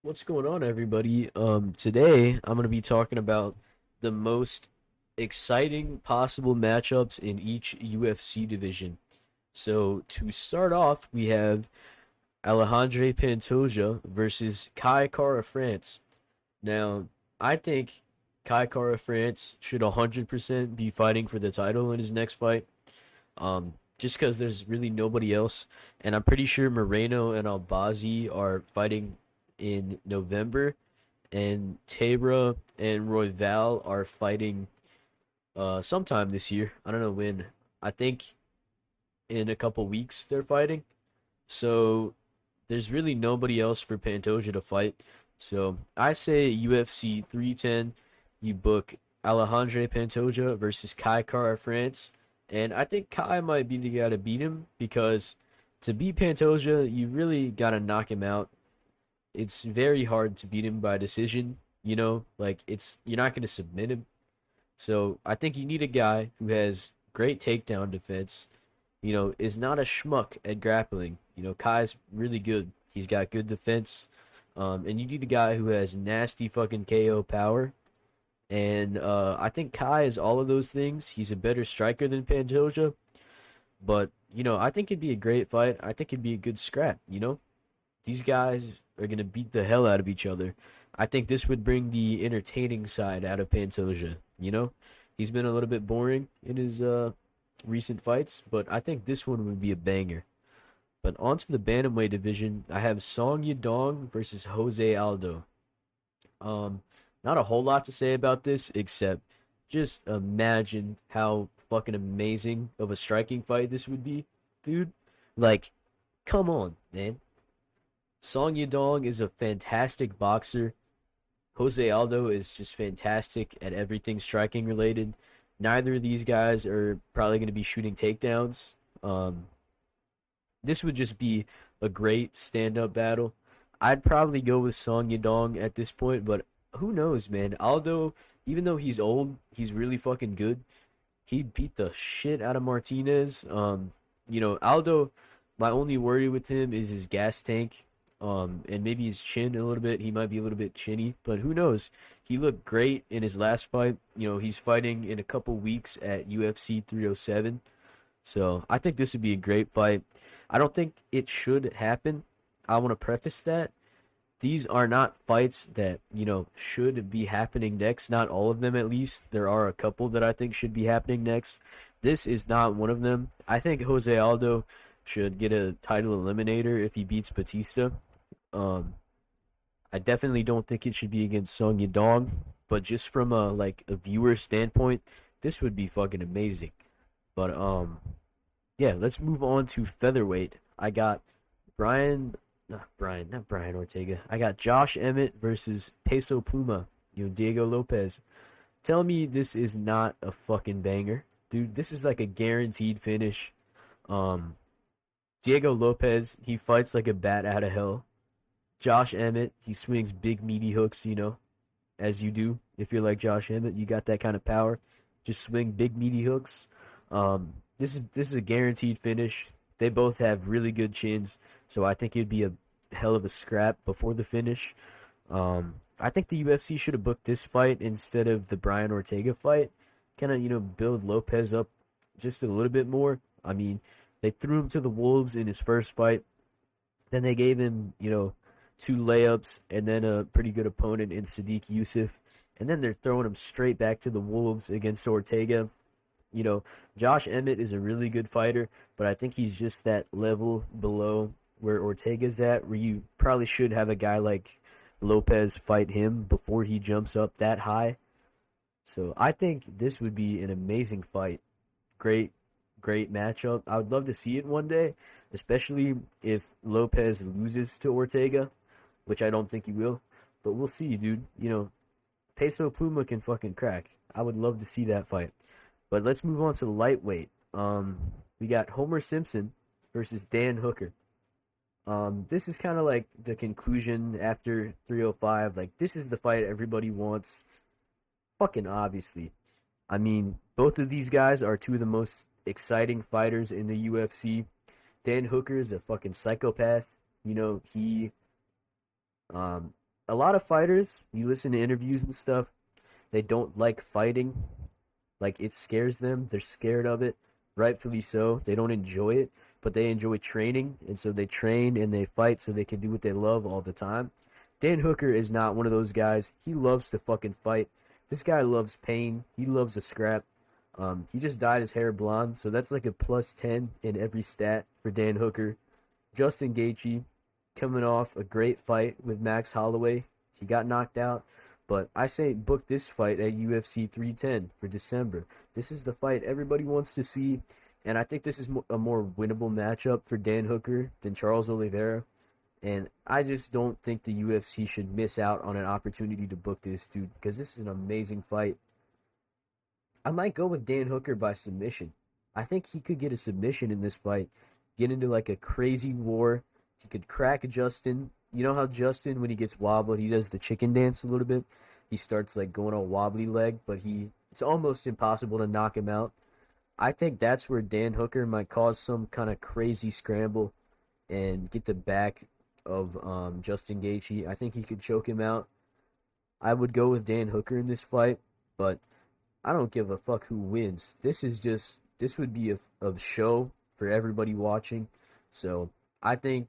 What's going on, everybody? Today I'm gonna be talking about the most exciting possible matchups in each UFC division. So to start off, we have Alejandro Pantoja versus Kai Kara France. Now, I think Kai Kara France should 100% be fighting for the title in his next fight. Just because there's really nobody else, and I'm pretty sure Moreno and Albazi are fighting in November, and Tabra and Royval are fighting sometime this year. I don't know when. I think in a couple weeks they're fighting. So there's really nobody else for Pantoja to fight. So I say UFC 310, you book Alejandro Pantoja versus Kai Kara France. And I think Kai might be the guy to beat him because to beat Pantoja, you really got to knock him out. It's very hard to beat him by decision, like it's you're not going to submit him. So I think you need a guy who has great takedown defense, is not a schmuck at grappling. Kai's really good. He's got good defense. And you need a guy who has nasty fucking KO power. And I think Kai is all of those things. He's a better striker than Pantoja. But, I think it'd be a great fight. I think it'd be a good scrap. These guys are going to beat the hell out of each other. I think this would bring the entertaining side out of Pantoja. He's been a little bit boring in his recent fights, but I think this one would be a banger. But onto the bantamweight division, I have Song Yadong versus Jose Aldo. Um, Not a whole lot to say about this except just imagine how fucking amazing of a striking fight this would be, dude. Like, come on, man. Song Yadong is a fantastic boxer. Jose Aldo is just fantastic at everything striking related. Neither of these guys are probably going to be shooting takedowns. Um, this would just be a great stand-up battle. I'd probably go with Song Yadong at this point, but who knows, man? Aldo, even though he's old, he's really fucking good. He beat the shit out of Martinez. Aldo, my only worry with him is his gas tank, and maybe his chin a little bit. He might be a little bit chinny, but who knows? He looked great in his last fight. He's fighting in a couple weeks at UFC 307. So I think this would be a great fight. I don't think it should happen. I want to preface that these are not fights that, should be happening next. Not all of them, at least. There are a couple that I think should be happening next. This is not one of them. I think Jose Aldo should get a title eliminator if he beats Batista. Um, I definitely don't think it should be against Song Yadong, but just from a viewer standpoint, this would be fucking amazing. But yeah, let's move on to featherweight. I got not Brian Ortega. I got Josh Emmett versus Peso Pluma, Diego Lopez. Tell me this is not a fucking banger. Dude, this is like a guaranteed finish. Um, Diego Lopez, he fights like a bat out of hell. Josh Emmett, he swings big meaty hooks, as you do. If you're like Josh Emmett, you got that kind of power. Just swing big meaty hooks. This is a guaranteed finish. They both have really good chins, so I think it'd be a hell of a scrap before the finish. I think the UFC should have booked this fight instead of the Brian Ortega fight. Kind of, build Lopez up just a little bit more. I mean, they threw him to the wolves in his first fight. Then they gave him, two layups and then a pretty good opponent in Sadiq Yusuf. And then they're throwing him straight back to the wolves against Ortega. You know, Josh Emmett is a really good fighter, but I think he's just that level below where Ortega's at, where you probably should have a guy like Lopez fight him before he jumps up that high. So I think this would be an amazing fight. Great, great matchup. I would love to see it one day, especially if Lopez loses to Ortega, which I don't think he will. But we'll see, dude. Peso Pluma can fucking crack. I would love to see that fight. But let's move on to the lightweight. We got Homer Simpson versus Dan Hooker. This is kind of like the conclusion after 305. Like, this is the fight everybody wants. Fucking obviously. I mean, both of these guys are two of the most exciting fighters in the UFC. Dan Hooker is a fucking psychopath. He a lot of fighters, you listen to interviews and stuff, they don't like fighting. Like it scares them. They're scared of it. Rightfully so. They don't enjoy it, but they enjoy training, and so they train and they fight so they can do what they love all the time. Dan Hooker is not one of those guys. He loves to fucking fight. This guy loves pain. He loves a scrap. He just dyed his hair blonde, so that's like a plus 10 in every stat for Dan Hooker. Justin Gaethje coming off a great fight with Max Holloway. He got knocked out, but I say book this fight at UFC 310 for December. This is the fight everybody wants to see, and I think this is a more winnable matchup for Dan Hooker than Charles Oliveira. And I just don't think the UFC should miss out on an opportunity to book this dude because this is an amazing fight. I might go with Dan Hooker by submission. I think he could get a submission in this fight, get into like a crazy war. He could crack Justin. You know how Justin, when he gets wobbled, he does the chicken dance a little bit. He starts like going all wobbly leg, but it's almost impossible to knock him out. I think that's where Dan Hooker might cause some kind of crazy scramble and get the back of Justin Gaethje. I think he could choke him out. I would go with Dan Hooker in this fight, but I don't give a fuck who wins. This would be a show for everybody watching. So I think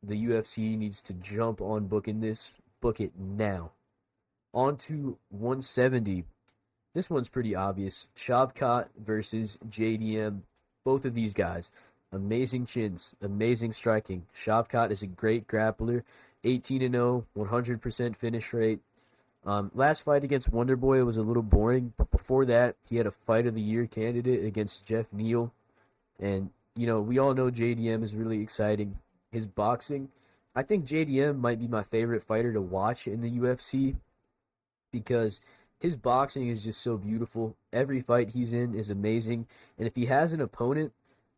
the UFC needs to jump on booking this. Book it now. On to 170. This one's pretty obvious. Shavkat versus JDM. Both of these guys, amazing chins, amazing striking. Shavkat is a great grappler. 18-0, 100% finish rate. Last fight against Wonderboy was a little boring, but before that, he had a Fight of the Year candidate against Jeff Neal. And, we all know JDM is really exciting. His boxing, I think JDM might be my favorite fighter to watch in the UFC because his boxing is just so beautiful. Every fight he's in is amazing. And if he has an opponent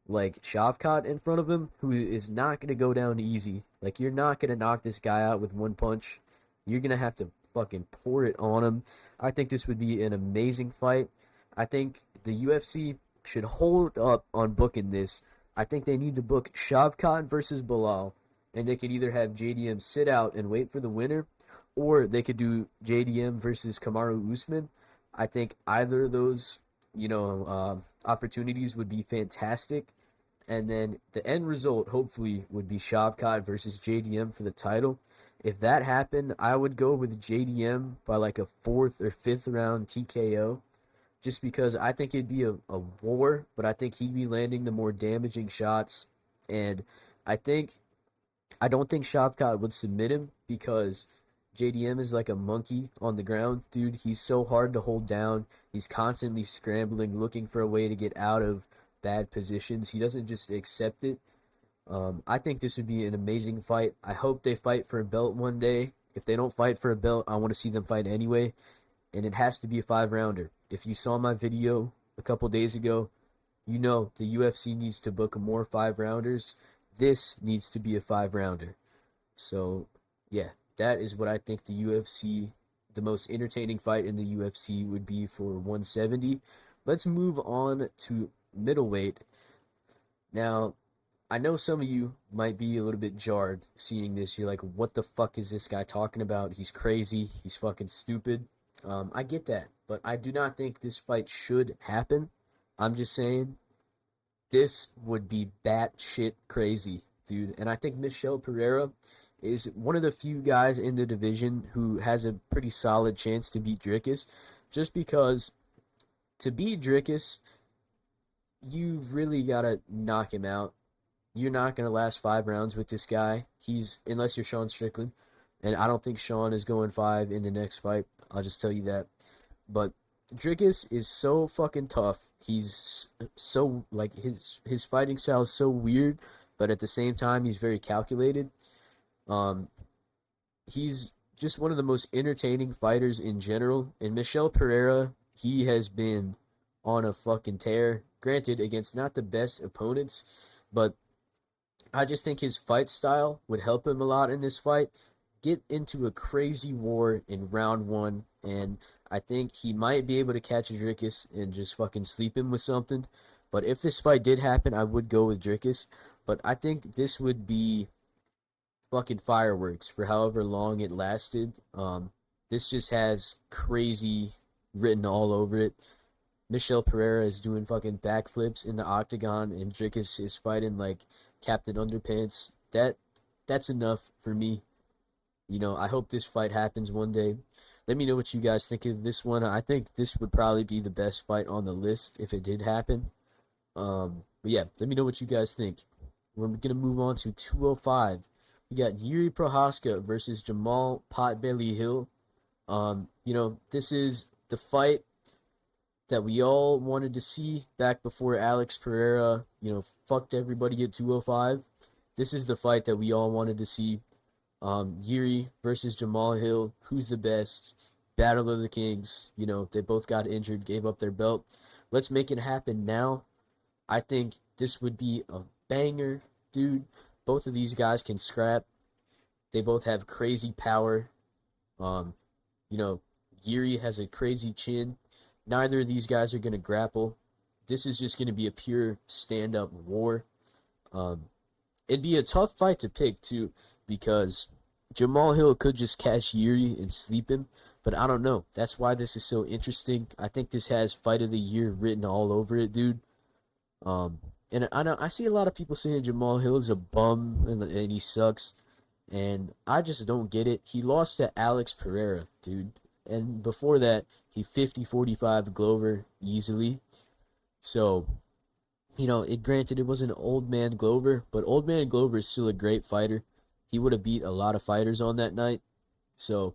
like Shavkat in front of him who is not going to go down easy, like you're not going to knock this guy out with one punch, you're going to have to fucking pour it on him. I think this would be an amazing fight. I think the UFC should hold up on booking this. I think they need to book Shavkat versus Bilal, and they could either have JDM sit out and wait for the winner, or they could do JDM versus Kamaru Usman. I think either of those, opportunities would be fantastic. And then the end result, hopefully, would be Shavkat versus JDM for the title. If that happened, I would go with JDM by like a 4th or 5th round TKO. Just because I think it'd be a war, but I think he'd be landing the more damaging shots. And I don't think Shavkat would submit him because JDM is like a monkey on the ground. Dude, he's so hard to hold down. He's constantly scrambling, looking for a way to get out of bad positions. He doesn't just accept it. I think this would be an amazing fight. I hope they fight for a belt one day. If they don't fight for a belt, I want to see them fight anyway. And it has to be a 5-rounder. If you saw my video a couple days ago, you know the UFC needs to book more 5-rounders. This needs to be a 5-rounder. So, yeah, that is what I think the most entertaining fight in the UFC would be for 170. Let's move on to middleweight. Now, I know some of you might be a little bit jarred seeing this. You're like, what the fuck is this guy talking about? He's crazy. He's fucking stupid. I get that, but I do not think this fight should happen. I'm just saying this would be batshit crazy, dude. And I think Michel Pereira is one of the few guys in the division who has a pretty solid chance to beat Dricus, just because to beat Dricus, you've really got to knock him out. You're not going to last 5 rounds with this guy. Unless you're Sean Strickland. And I don't think Sean is going 5 in the next fight. I'll just tell you that. But Dricus is so fucking tough. He's so, like, his fighting style is so weird, but at the same time, he's very calculated. He's just one of the most entertaining fighters in general. And Michel Pereira, he has been on a fucking tear. Granted, against not the best opponents, but I just think his fight style would help him a lot in this fight. Get into a crazy war in round 1, and I think he might be able to catch Dricus and just fucking sleep him with something. But if this fight did happen, I would go with Dricus. But I think this would be fucking fireworks for however long it lasted. This just has crazy written all over it. Michelle Pereira is doing fucking backflips in the octagon, and Dricus is fighting like Captain Underpants. That's enough for me. I hope this fight happens one day. Let me know what you guys think of this one. I think this would probably be the best fight on the list if it did happen. But yeah, let me know what you guys think. We're gonna move on to 205. We got Jiri Prochazka versus Jamahal Potbelly Hill. This is the fight that we all wanted to see back before Alex Pereira, fucked everybody at 205. This is the fight that we all wanted to see. Jiri versus Jamahal Hill. Who's the best? Battle of the Kings. They both got injured, gave up their belt. Let's make it happen now. I think this would be a banger, dude. Both of these guys can scrap. They both have crazy power. Um, Jiri has a crazy chin. Neither of these guys are going to grapple. This is just going to be a pure stand-up war. Um, it'd be a tough fight to pick, too, because Jamahal Hill could just catch Jiri and sleep him, but I don't know. That's why this is so interesting. I think this has Fight of the Year written all over it, dude. Um, and I see a lot of people saying Jamahal Hill is a bum and he sucks, and I just don't get it. He lost to Alex Pereira, dude. And before that, he 50-45 Glover easily. So, granted it was an old man Glover, but old man Glover is still a great fighter. He would have beat a lot of fighters on that night. So,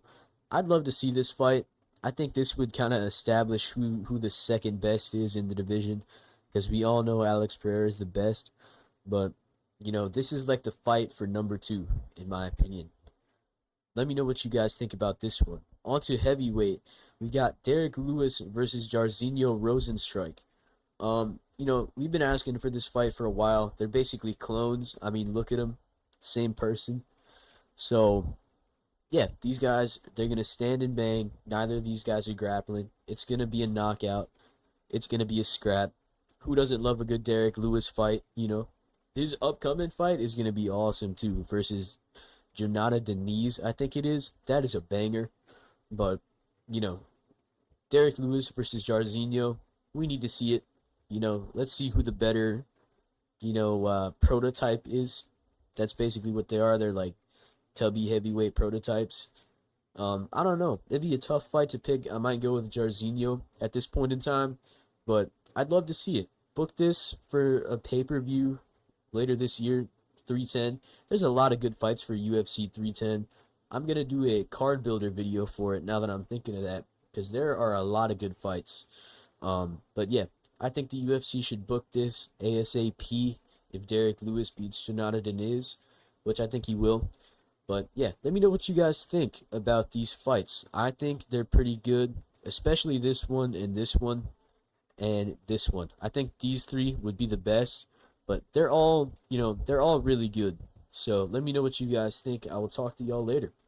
I'd love to see this fight. I think this would kind of establish who the second best is in the division, because we all know Alex Pereira is the best. But, this is like the fight for number 2, in my opinion. Let me know what you guys think about this one. On to heavyweight. We got Derek Lewis versus Jairzinho Rozenstruik. We've been asking for this fight for a while. They're basically clones. I mean, look at them. Same person. So, yeah, these guys, they're going to stand and bang. Neither of these guys are grappling. It's going to be a knockout. It's going to be a scrap. Who doesn't love a good Derek Lewis fight, His upcoming fight is going to be awesome, too, versus Jonata Denise, I think it is. That is a banger. But, Derek Lewis versus Jairzinho, we need to see it. Let's see who the better, prototype is. That's basically what they are. They're like tubby heavyweight prototypes. I don't know. It'd be a tough fight to pick. I might go with Jairzinho at this point in time, but I'd love to see it. Book this for a pay-per-view later this year, 310. There's a lot of good fights for UFC 310. I'm going to do a card builder video for it now that I'm thinking of that, because there are a lot of good fights. But yeah, I think the UFC should book this ASAP if Derek Lewis beats Jonata Denise, which I think he will. But yeah, let me know what you guys think about these fights. I think they're pretty good, especially this one and this one and this one. I think these 3 would be the best, but they're all really good. So let me know what you guys think. I will talk to y'all later.